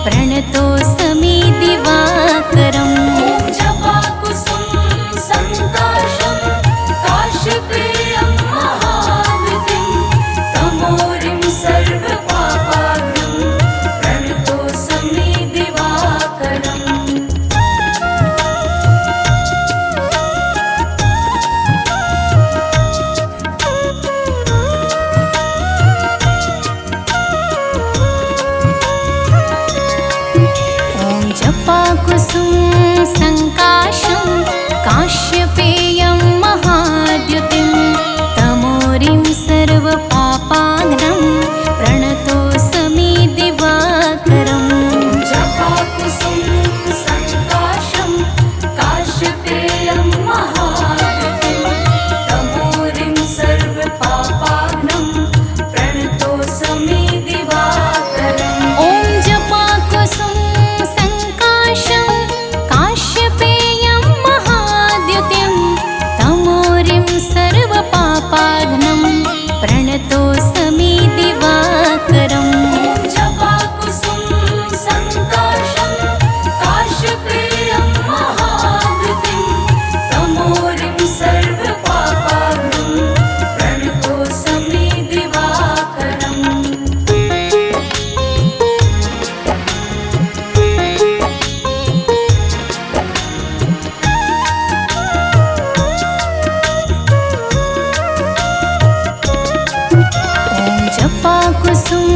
प्रणतोऽस्मि दिवाकरम्। ॐ जपाकुसुम सङ्काशं काश्यपेयं महाद्युतिं तमोरिं सर्वपापाग्नं प्रणतोऽस्मि दिवाकरम्। जपाकुसुम सङ्काशं काश्यपेयं महाद्युतिं तमोरिं सर्वपापाग्नं प्रणतोऽस्मि दिवाकरम्। जपाकुसुम सङ्काशं काश्यपेयं महाद्युतिं तमोरिं सर्वपापाग्नं प्रणतोऽस्मि दिवाकरम्। ॐ जपाकुसुम सङ्काशं काश्यपेयं महाद्युतिं तमोरिं सर्वपापाग्नं प्रणतोऽस्मि दिवाकरम्। ॐ जपाकुसुम सङ्काशं काश्यपेयं महाद्युतिं तमोरिं सर्वपापाग्नं प्रणतोऽस्मि दिवाकरम्। ॐ जपाकुसुम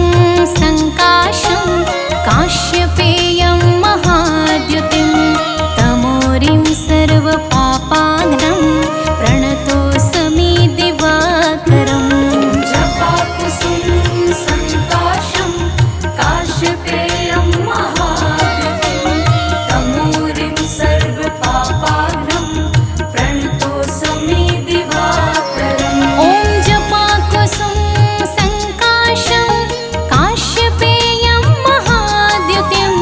सङ्काशं काश्यपेयं महाद्युतिं तमोरिं सर्वपापाग्नं प्रणतोऽस्मि दिवाकरम्। जपाकुसुम सङ्काशं काश्यपेयं महाद्युतिं तमोरिं सर्वपापाग्नं प्रणतोऽस्मि दिवाकरम्। ॐ जपाकुसुम सङ्काशं काश्यपेयं महाद्युतिं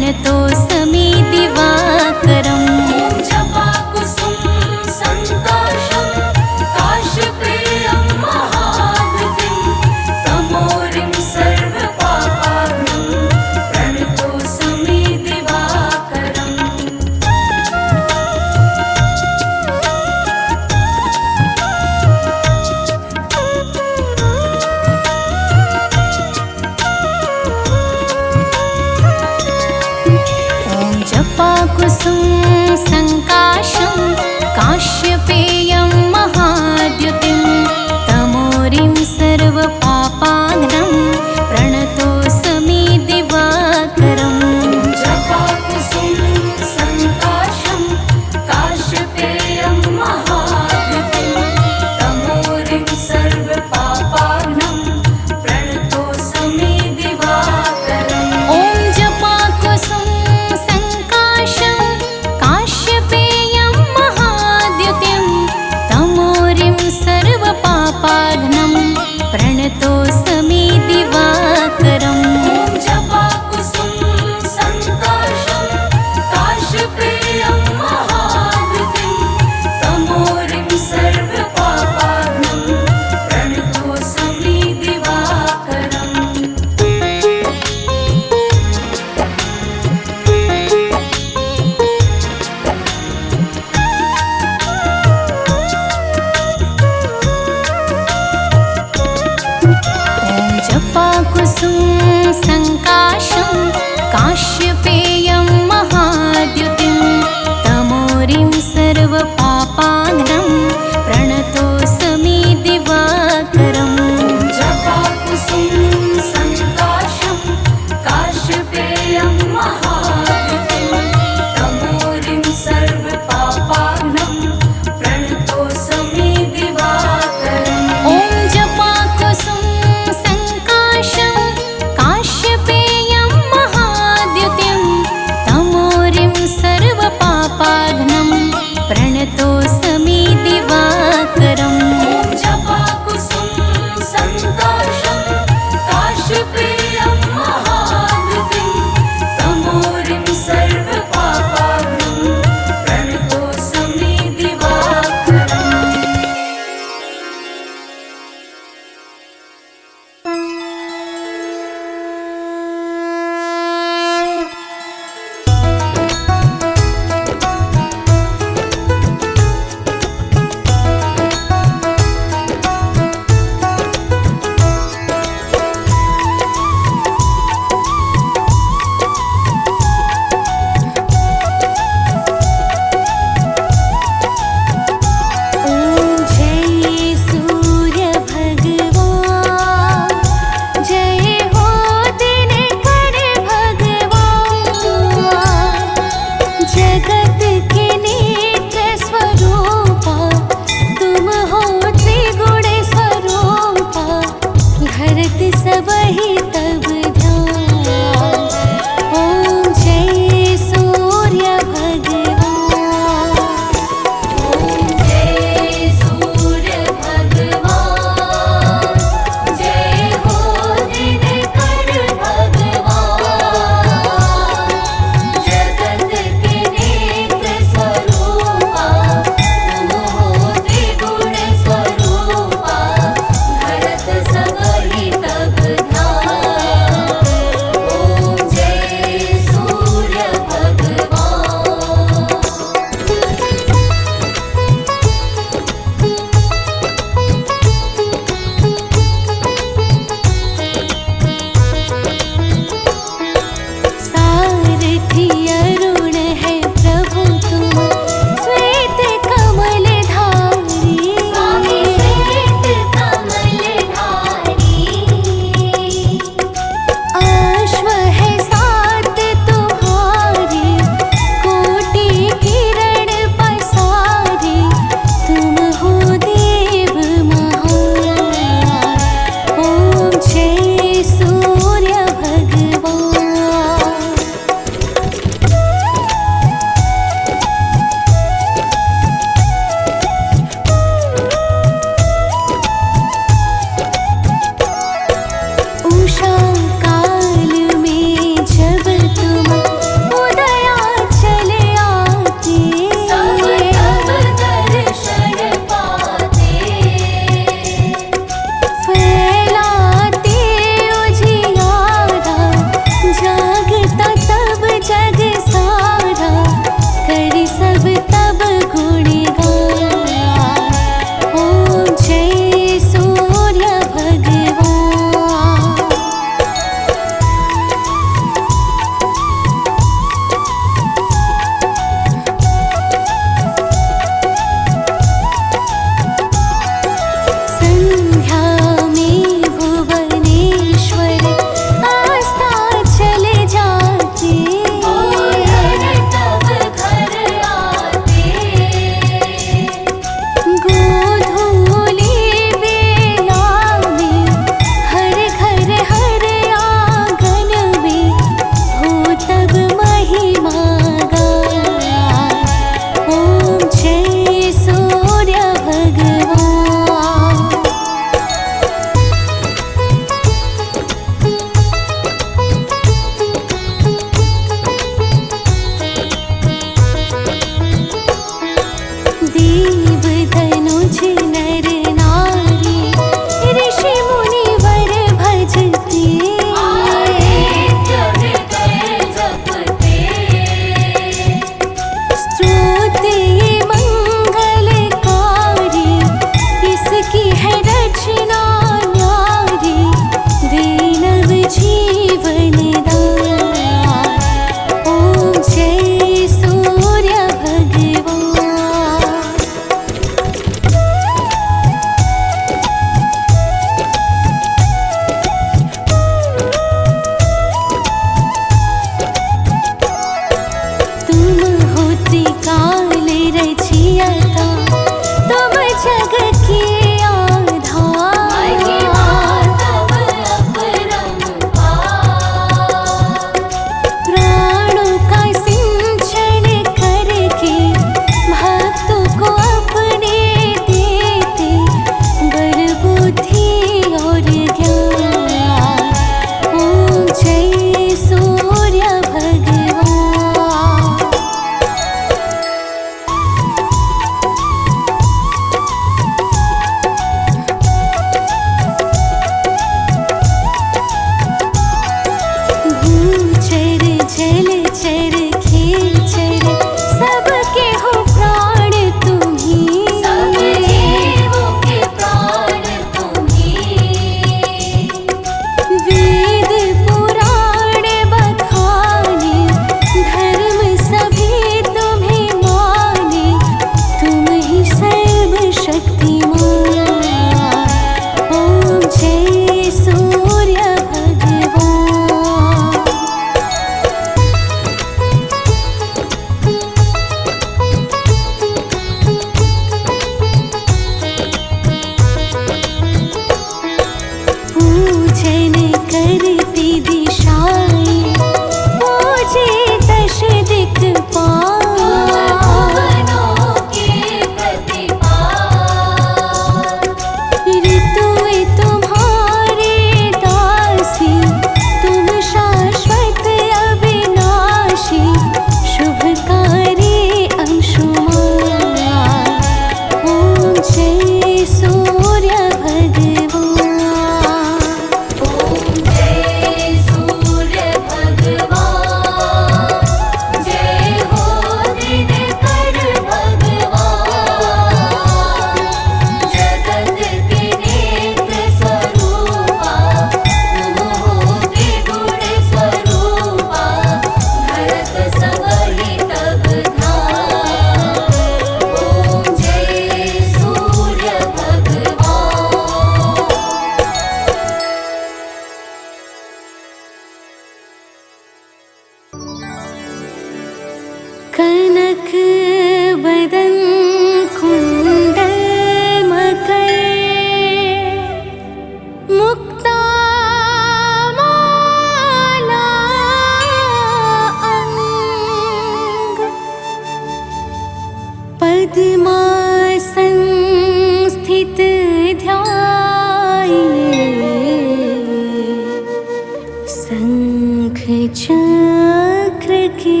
चक्र के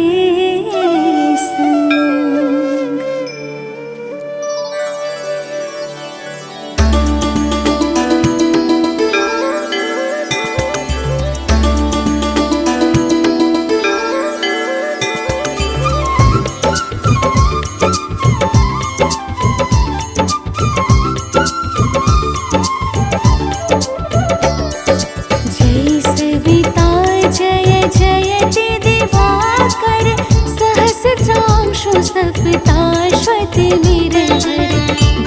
संग। सप्ताश्वति निरंजन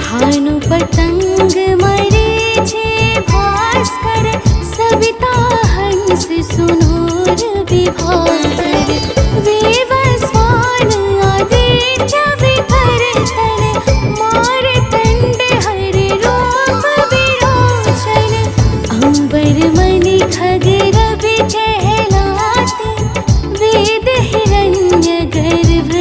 भानु पतंग मरीचि भास्कर सविता हंस सुनूर विभाकर वेवस्वान आदित्य विभर तन मारतंड हरि रूप विरोचन अंबर मणि खग रवि कहलाते वेद हिरण्य गर्भ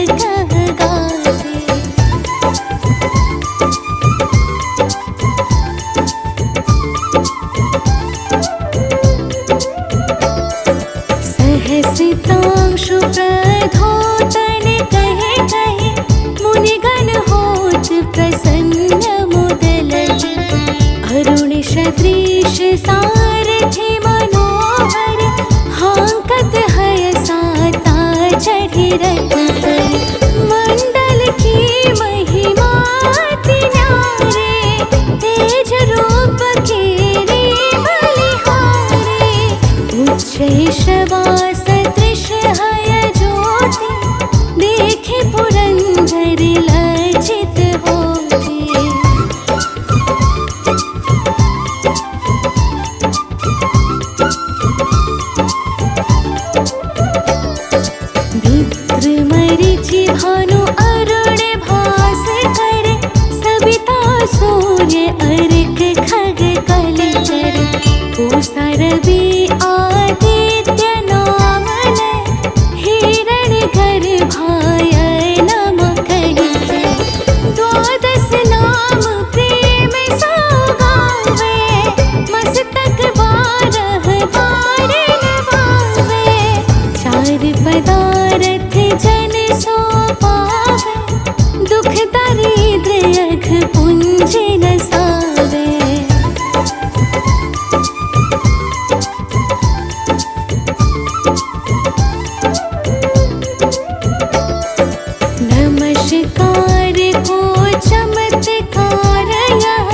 सहसितांशु प्रधोतन कहे कहे मुनिगण होत प्रसन्न मुदलति अरुण सदृश सारथि मनोहर हांकत हय साता चढ़ि रथ पर मंडल की महिमा अति न्यारे तेज रूप केरे बलिहारे उच्च शवास हय ज्योति देखे पुरंदर लज्जित होते मित्र मरीचि भानु अरुण भास्कर सविता सूर्य अर्क खग कलचर पूषा रवि आदित्य नाम हिरण गर्भाय नम कहिके द्वादश नाम प्रेम सौगावे मस्तक बारह बार नवावे चार पदारथ जन सो पावे दुख दारिद्र अघ पुंज नसावे नमस्कार को चमत्कार यह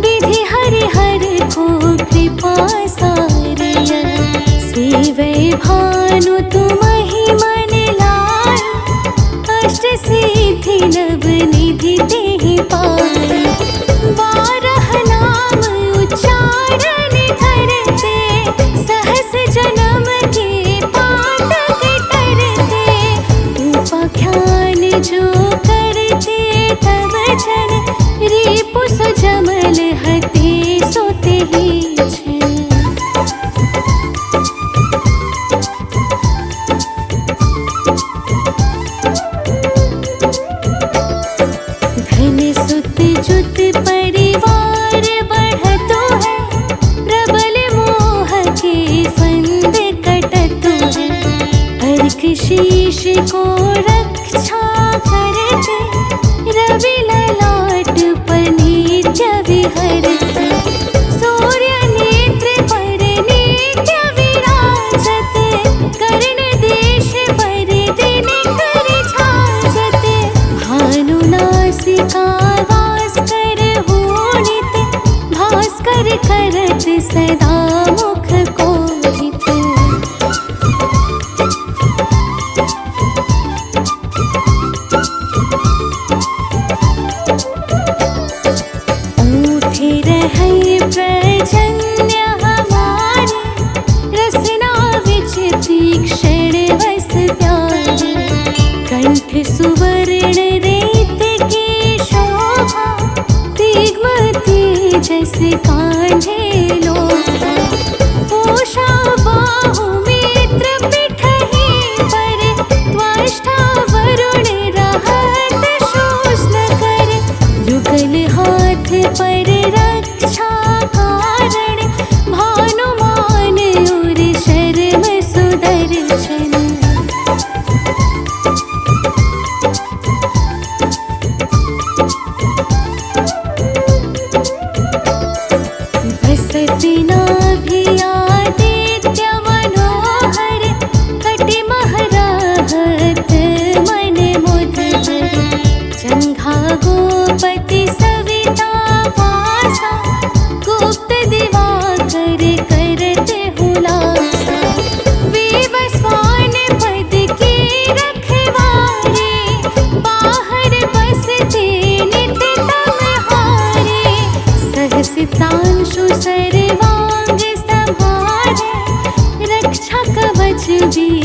विधि हरिहर को कृपा सार यह सेवै भानु तुमहि मन लाय अष्ट सिद्धि नव निधि देहि पाय बारह नाम उच्चारण करते सहस जन्म के पातक करते उपाख्यान जो करते तब जन रिपु सजमल हते सोते ही छन धन सुत जुत परिवार बढ़तो है प्रबल मोह के फंद कटतो है अर्क शीश को रक्षा करते रवि ललाट पर नित्य विहरते सूर्य नेत्र पर नित्य विराजते कर्ण देश पर दिन कर छाजते भानु नासिका वास कर होनित भास्कर करत सदा मुख कोहित प्रजन्य हमारे रसना विच तीक्ष्ण वस प्यारे कंठ सुवर्ण रेत की शोभा दिग्म तेजस कांझे लोभा पोषा बाहु मित्र पिठहि पर त्वष्टा वरुण रहत शोषण कर युगल हाथ पर रक्षा कारण भानुमान और शर्म सुदर्शन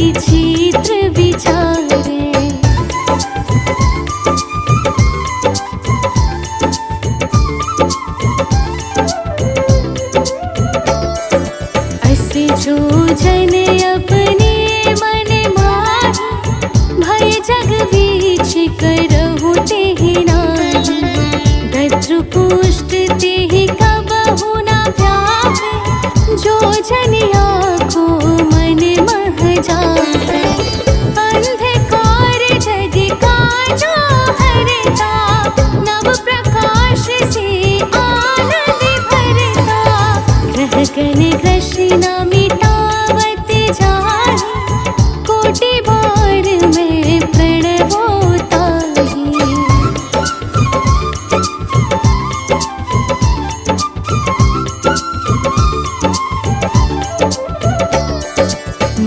विचित्र विचारे। असे जो जन अपने मन माही, भय जग बीच करहु तेहि नाही। दद्रुपुष्ट तेहि कबहु न व्यापे, जो जनिया को मन मह जापे। अंधकार जग का जो हरता, नव प्रकाश से आनंद भरता। ग्रह गण ग्रसिन न मिटावत जाहि, कोटि बार में प्रणवो ताहि।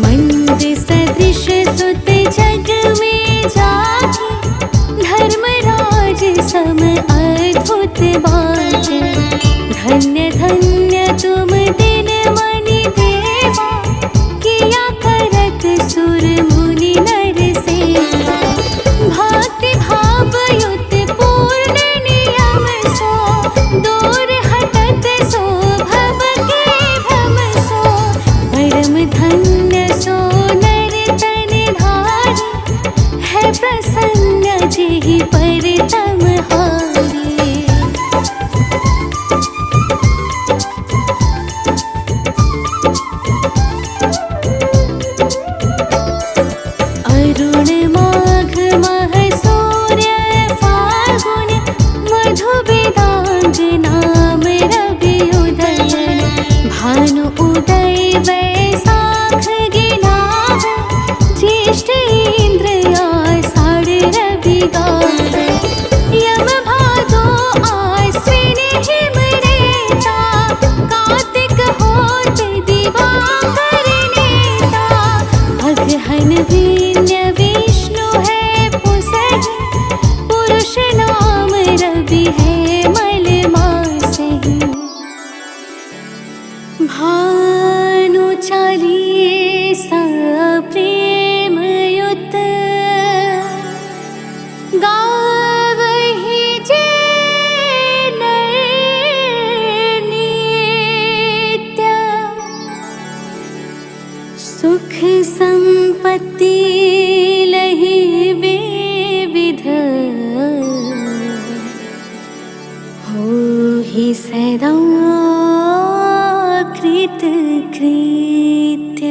मंद सदृश सुत जग में जाहि, धर्मराज सम अद्भुत बाटे। धन्य धन्य तुम दिन मनि देवा, किया करत सुर मुनि नर सेवा। भक्ति भाव युत पूर्ण नियम सो, दूर हटत सो भव के भ्रम सो। परम धन्य सो नर तन धारी, है प्रसन्न जेहि पर तम हारी। अरुण माघ मह सूर्य फाल्गुन, मधु वेदांग नाम रवि उदयन। भानु उदय वैशाख गिनावे, ज्येष्ठ इंद्र आषाढ़ रवि गावे। यम भादो आश्विन हिम रेता, कार्तिक होत दिवाकर नेता। अगहन वीर्य विष्णु है पुसहि, पुरुष नाम रवि है मल मासहि। भानु चालीसा प्रेम युत, गावहि जे नर नित्य। सुख संपत्ति लहि विविध, होहि सदा कृत कृत्य।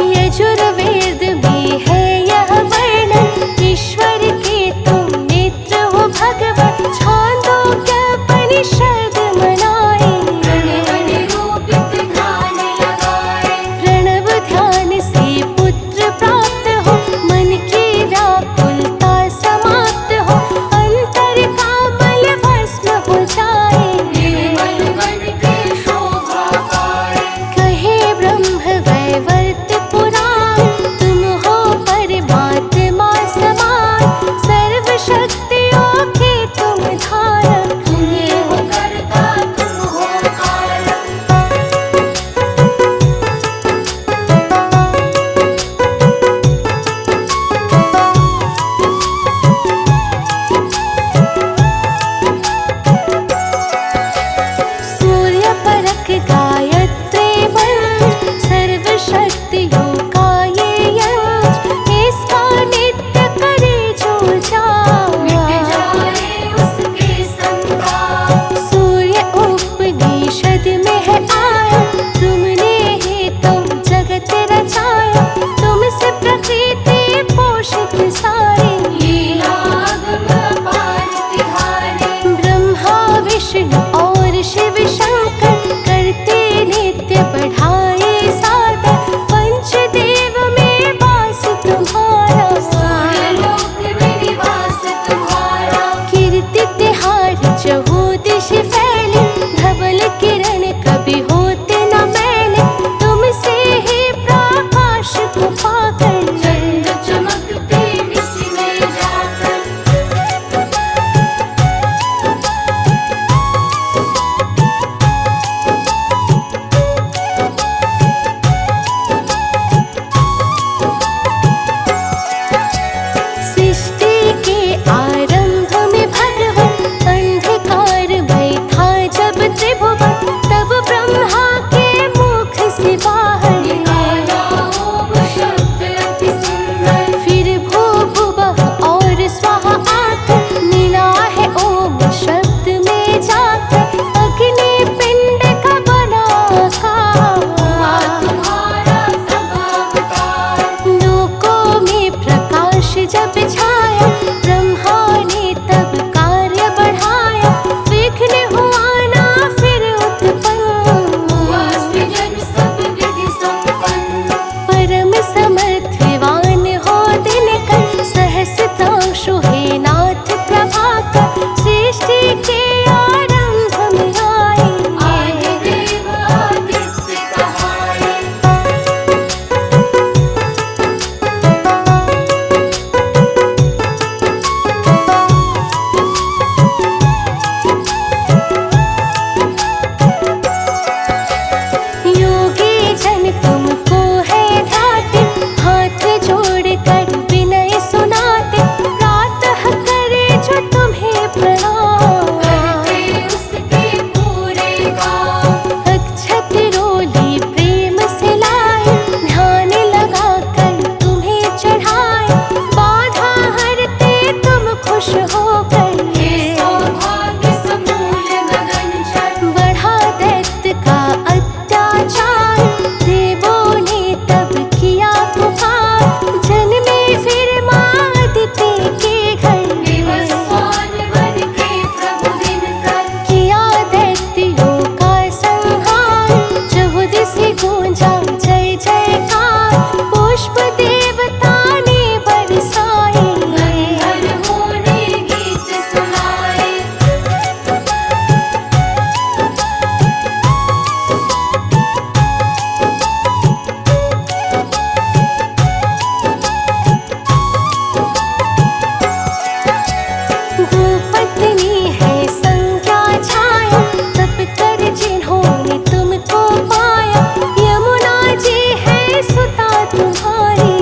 यजुर्वेद में है यह वर्णन, ईश्वर के तुम नेत्र हो भगवत, छांदोग्योपनिषद मनाए। निरूपित ध्यान लगाए, प्रणव ध्यान से पुत्र प्राप्त हो, मन की व्याकुलता समाप्त हो, अंतर का मल भस्म हो जाए। निर्मल वन की शोभा पाए, कहे ब्रह्म वैवर्त पुराण, तुम हो परमात्मा समान, सर्व शक्तियों के तुम धारक। तुम ये हो करता तुम हो कारक। सूर्य परक गायत्री मंत्र, सर्व शक्तियों का ये यंत्र, इसका नित्य करे जो मिट जाए। जाए उसके संताप, सूर्य उपनिषद में है आया, तुमने ही तो जगत रचाया, तुमसे प्रकृति पोषित सारी। लीलागम अपार तिहारे, ब्रह्मा विष्णु और शिव शंकर, करते नित्य बढ़ाए सादर, पंचदेव में वास तुम्हारा। सूर्यलोक में निवास तुम्हारा। कीर्ति तिहार चहु दिश फैले, धवल किरण कभी होते न मैले, तुमसे ही प्रकाश को पाकर। चंद्र चमकते निश में जाकर, सृष्टि के आरंभ में भगवन, अंधकारमय था जब त्रिभुवन, तब ब्रह्मा के मुख से बाहर निकाला ओम शब्द अति सुंदर। फिर भू भुवः और स्वाहा आकर, मिला है ओम शब्द में जाकर, अग्नि पिंड का बना हुआ आकार। तुम्हारा सब अवतार, लोकों में प्रकाश जब छाया, ब्रह्मा ने तब कार्य बढ़ाया, विघ्न हुआ ना फिर उत्पन्न। हुआ सृजन सब विधि संपन्न। परम समर्थिवान हो दिनकर, सहस्त्रांशु हे नाथ प्रभाकर, सृष्टि के आरंभ में आए। आदि देव आदित्य कहाए, योगी जन तुमको है ध्याते, हाथ जोड़कर विनय सुनाते, प्रातः करे जो तुम्हें प्रणाम। करते उसके पूरे काम। अक्षत रोली प्रेम से लाए, ध्यान लगाकर तुम्हें चढ़ाए, बाधा हरते तुम खुश होकर। ये सौभाग्य समूल गगन चर, बढ़ा दैत्य का अत्याचार, देवों ने तब किया पुकार, जन्मे फिर माँ अदिति के घर। विवस्वान बन के प्रभु दिनकर, किया दैत्यों का संहार, चहुदिश गूंजा जय जयकार, पुष्प देवता ने बरसाए। हर होने गीत सुनाए, भूपत्नी है संज्ञा छाया, तप कर जिन्होंने तुमको पाया, यमुना जी है सुता तुम्हारी।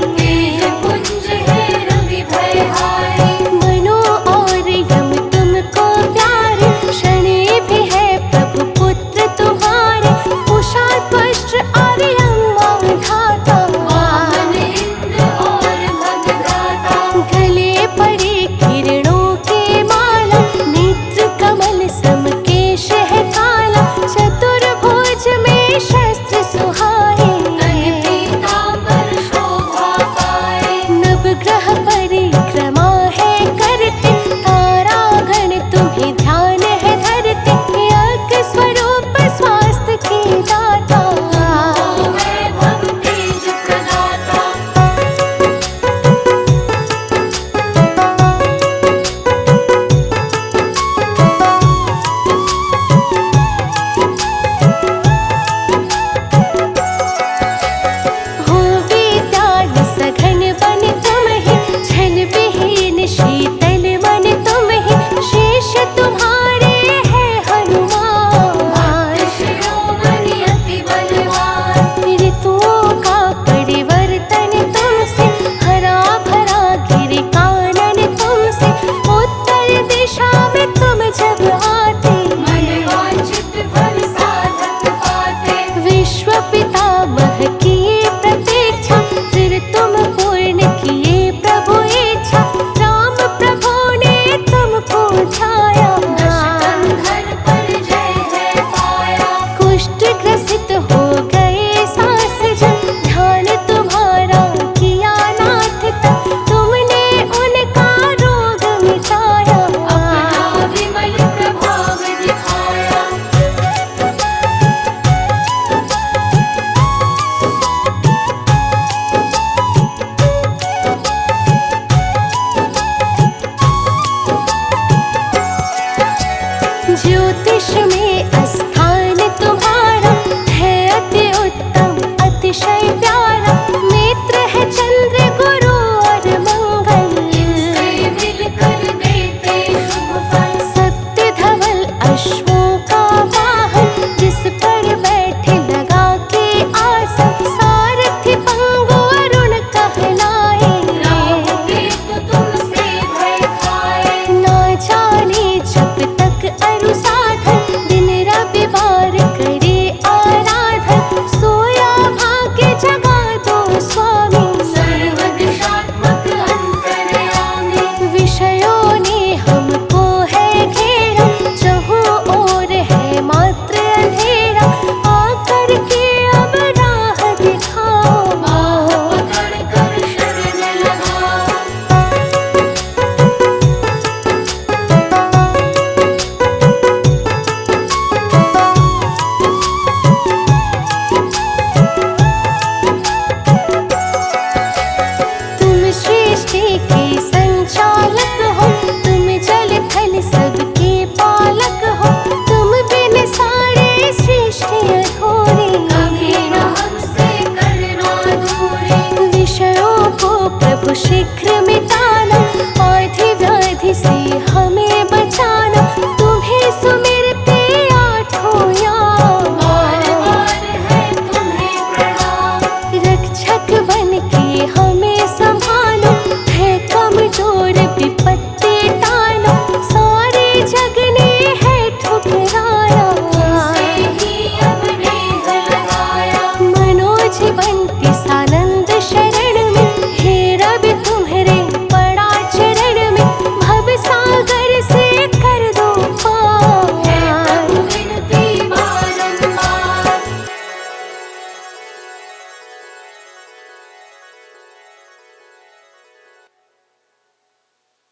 शीघ्र में